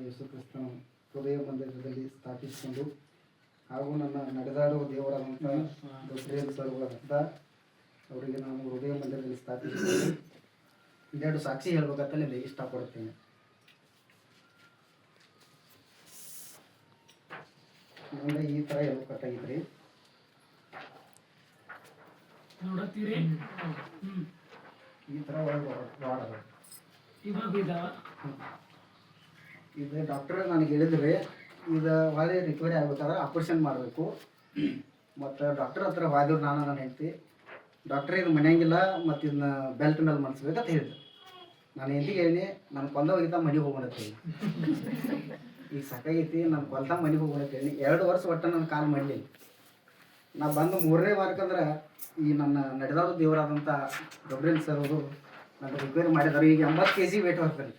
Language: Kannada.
ಯೇಸು ಕ್ರಿಸ್ತನ ಹೃದಯ ಮಂದಿರದಲ್ಲಿ ಸ್ಥಾಪಿಸಿಕೊಂಡು ಹಾಗೂ ನನ್ನ ನಡೆದಾಡುವ ದೇವರಾದಂಥ ಗಬ್ರಿಯಲ್ ಸರ್ಗಳಂತ ಅವರಿಗೆ ನಾನು ಹೃದಯ ಮಂದಿರದಲ್ಲಿ ಸ್ಥಾಪಿಸಿಕೊಂಡು ಇದೆರಡು ಸಾಕ್ಷಿ ಹೇಳ್ಬೇಕಂತಲೇ ಇಷ್ಟಪಡುತ್ತೇನೆ. ಮುಂದೆ ಈ ಥರ ಎಲ್ಲ ಕಟ್ಟಾಗಿದ್ರಿ ನೋಡತ್ತೀರಿ. ಈ ಥರ ಒಳಗೆ ರಾಡ್ ಅದ. ಇದು ಡಾಕ್ಟರ್ ನನಗೆ ಹೇಳಿದ್ರಿ, ಇದು ಒಳ್ಳೆ ರಿಕವರಿ ಆಗ್ಬೇಕಾದ್ರೆ ಆಪ್ರೇಷನ್ ಮಾಡಬೇಕು. ಮತ್ತು ಡಾಕ್ಟರ್ ಹತ್ರ ಹೋದ್ರು ನಾನು ನನ್ನ ಹೆಂಡತಿ. ಡಾಕ್ಟ್ರೇ ಇದು ಮನೆಯಂಗಿಲ್ಲ ಮತ್ತು ಇದನ್ನ ಬೆಲ್ಟ್ ಮೇಲೆ ಮಾಡಿಸ್ಬೇಕಂತ ಹೇಳಿದ್ರು. ನಾನು ಹೆಂಡತಿಗೆ ಹೇಳಿ ನಾನು ಕೊಂದೋಗಿದ್ದ ಮನೆಗೆ ಹೋಗೋಣಂತ ಹೇಳಿ, ಈಗ ಸಾಕಾಗೈತಿ ನಾನು ಕೊಲ್ತಾ ಮನೆಗೆ ಹೋಗೋಣಂತ ಹೇಳಿ 2 ವರ್ಷ ಒಟ್ಟು ನನ್ನ ಕಾಲು ಮಾಡಲಿಲ್ಲ. ನಾ ಬಂದು 3ನೇ ವಾರಕ್ಕಂದ್ರೆ ಈ ನನ್ನ ನಡೆದಾಡು ದೇವರಾದಂಥ ಗಬ್ರಿಯಲ್ ಸರ್ ಅವರು ನನ್ನ ರಿಕವರಿ ಮಾಡಿದ್ದಾರೆ. ಈಗ 80 kg ವೇಟ್ ಹೋಗ್ತಾರೆ.